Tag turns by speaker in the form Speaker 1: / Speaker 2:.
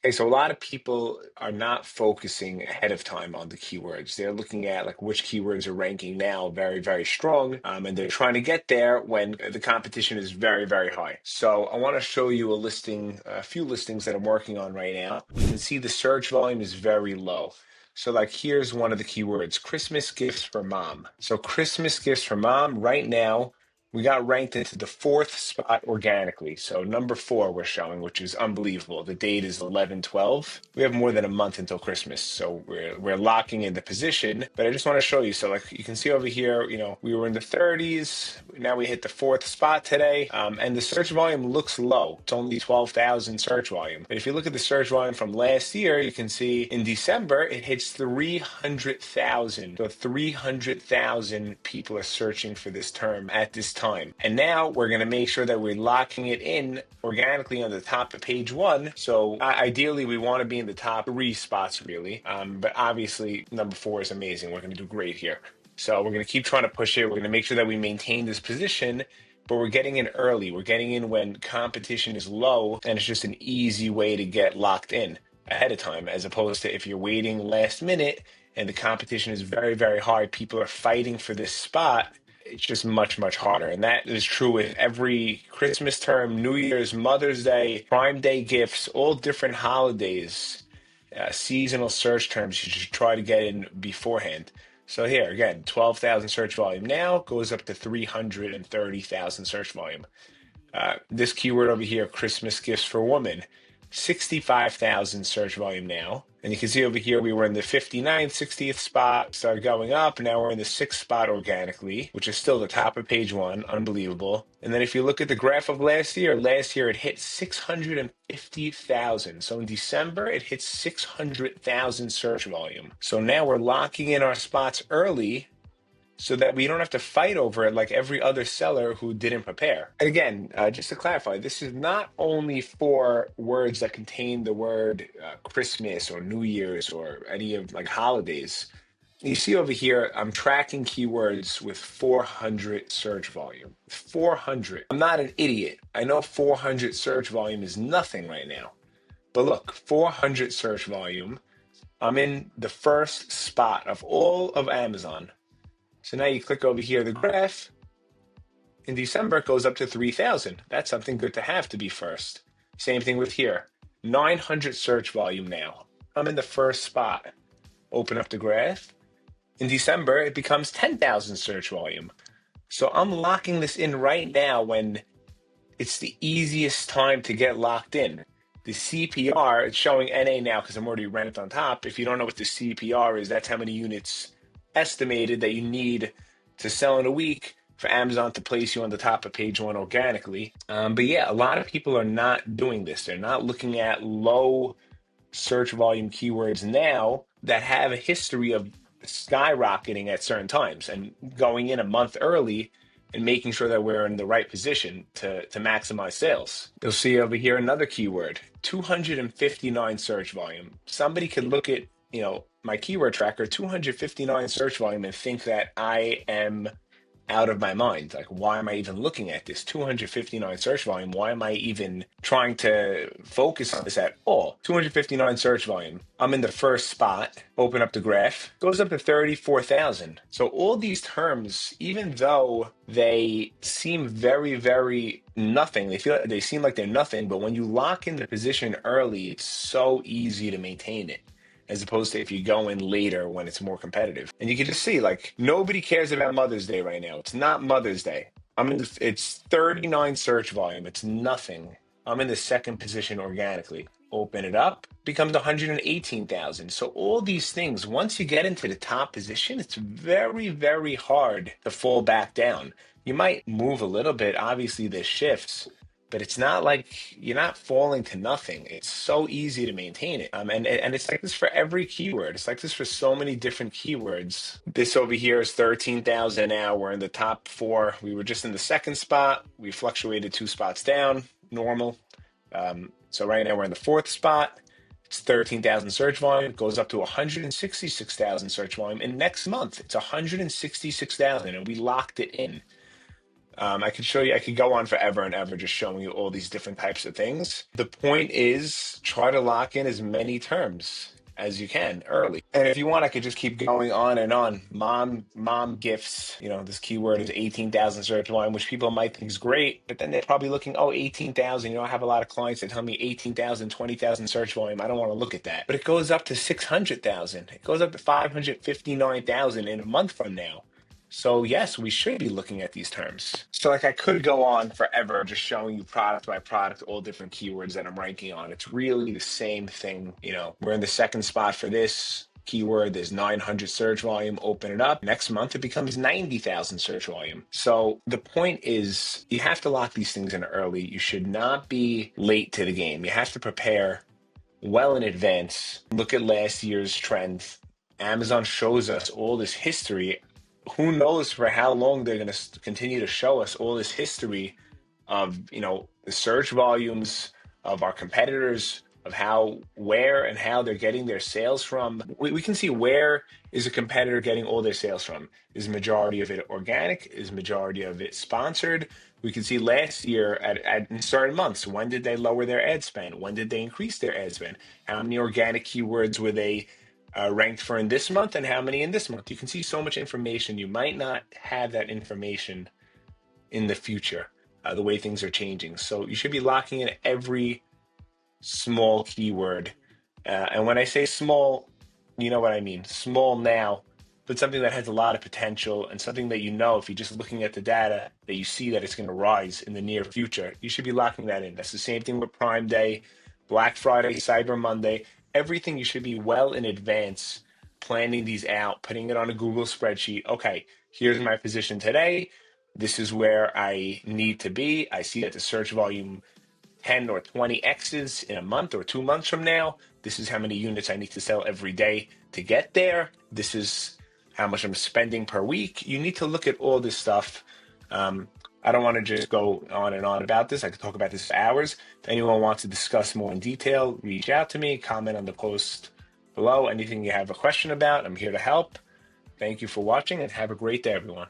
Speaker 1: Okay, so a lot of people are not focusing ahead of time on the keywords. They're looking at like which keywords are ranking now very, very strong, and they're trying to get there when the competition is very, very high. So I want to show you a few listings that I'm working on right now. You can see the search volume is very low. So like here's one of the keywords, Christmas gifts for mom. So Christmas gifts for mom right now, we got ranked into the fourth spot organically. So number four we're showing, which is unbelievable. The date is 11/12. We have more than a month until Christmas, so we're locking in the position. But I just want to show you. So like you can see over here, we were in the 30s. Now we hit the fourth spot today, and the search volume looks low. It's only 12,000 search volume. But if you look at the search volume from last year, you can see in December it hits 300,000. So 300,000 people are searching for this term at this time. And now we're going to make sure that we're locking it in organically on the top of page one. So ideally, we want to be in the top three spots, really. But obviously, number four is amazing. We're going to do great here. So we're going to keep trying to push it. We're going to make sure that we maintain this position, but we're getting in early. We're getting in when competition is low, and it's just an easy way to get locked in ahead of time, as opposed to if you're waiting last minute and the competition is very, very hard. People are fighting for this spot. It's just much, much harder. And that is true with every Christmas term, New Year's, Mother's Day, Prime Day gifts, all different holidays, seasonal search terms you should try to get in beforehand. So here, again, 12,000 search volume now goes up to 330,000 search volume. This keyword over here, Christmas gifts for women, 65,000 search volume now. And you can see over here, we were in the 59th, 60th spot, started going up. Now we're in the sixth spot organically, which is still the top of page one. Unbelievable. And then if you look at the graph of last year it hit 650,000. So in December, it hit 600,000 search volume. So now we're locking in our spots early so that we don't have to fight over it like every other seller who didn't prepare. And again, just to clarify, this is not only for words that contain the word Christmas or New Year's or any of like holidays. You see over here, I'm tracking keywords with 400 search volume. 400. I'm not an idiot. I know 400 search volume is nothing right now. But look, 400 search volume. I'm in the first spot of all of Amazon. So now you click over here, the graph. In December, it goes up to 3,000. That's something good to have to be first. Same thing with here. 900 search volume now. I'm in the first spot. Open up the graph. In December, it becomes 10,000 search volume. So I'm locking this in right now when it's the easiest time to get locked in. The CPR, it's showing NA now because I'm already ranked on top. If you don't know what the CPR is, that's how many units estimated that you need to sell in a week for Amazon to place you on the top of page one organically. But yeah, a lot of people are not doing this. They're not looking at low search volume keywords now that have a history of skyrocketing at certain times and going in a month early and making sure that we're in the right position to maximize sales. You'll see over here another keyword, 259 search volume. Somebody could look at my keyword tracker, 259 search volume, and think that I am out of my mind. Like, why am I even looking at this? 259 search volume. Why am I even trying to focus on this at all? 259 search volume. I'm in the first spot. Open up the graph. Goes up to 34,000. So all these terms, even though they seem very, very nothing, they seem like they're nothing, but when you lock in the position early, it's so easy to maintain it, as opposed to if you go in later when it's more competitive. And you can just see, like, nobody cares about Mother's Day right now. It's not Mother's Day. It's 39 search volume. It's nothing. I'm in the second position organically. Open it up, becomes 118,000. So all these things, once you get into the top position, it's very, very hard to fall back down. You might move a little bit. Obviously, there's shifts, but it's not like you're not falling to nothing. It's so easy to maintain it. And it's like this for every keyword. It's like this for so many different keywords. This over here is 13,000 now. We're in the top four. We were just in the second spot. We fluctuated 2 spots down, normal. So right now we're in the fourth spot. It's 13,000 search volume. It goes up to 166,000 search volume. And next month, it's 166,000, and we locked it in. I could show you, I could go on forever and ever just showing you all these different types of things. The point is try to lock in as many terms as you can early. And if you want, I could just keep going on and on. Mom gifts, this keyword is 18,000 search volume, which people might think is great, but then they're probably looking, oh, 18,000. I have a lot of clients that tell me 18,000, 20,000 search volume. I don't want to look at that. But it goes up to 600,000. It goes up to 559,000 in a month from now. So yes, we should be looking at these terms. So like I could go on forever just showing you product by product, all different keywords that I'm ranking on. It's really the same thing. We're in the second spot for this keyword. There's 900 search volume. Open it up. Next month, it becomes 90,000 search volume. So the point is you have to lock these things in early. You should not be late to the game. You have to prepare well in advance. Look at last year's trend. Amazon shows us all this history. Who knows for how long they're going to continue to show us all this history of, the search volumes of our competitors, of where and how they're getting their sales from. We can see where is a competitor getting all their sales from. Is the majority of it organic? Is the majority of it sponsored? We can see last year in certain months, when did they lower their ad spend? When did they increase their ad spend? How many organic keywords were they ranked for in this month and how many in this month? You can see so much information. You might not have that information in the future, the way things are changing. So you should be locking in every small keyword. And when I say small, you know what I mean. Small now, but something that has a lot of potential and something that if you're just looking at the data, that you see that it's going to rise in the near future. You should be locking that in. That's the same thing with Prime Day, Black Friday, Cyber Monday. Everything you should be well in advance planning these out, putting it on a Google spreadsheet. Okay, here's my position today. This is where I need to be. I see that the search volume 10 or 20 X's in a month or 2 months from now. This is how many units I need to sell every day to get there. This is how much I'm spending per week. You need to look at all this stuff. I don't want to just go on and on about this. I could talk about this for hours. If anyone wants to discuss more in detail, reach out to me, comment on the post below. Anything you have a question about, I'm here to help. Thank you for watching and have a great day, everyone.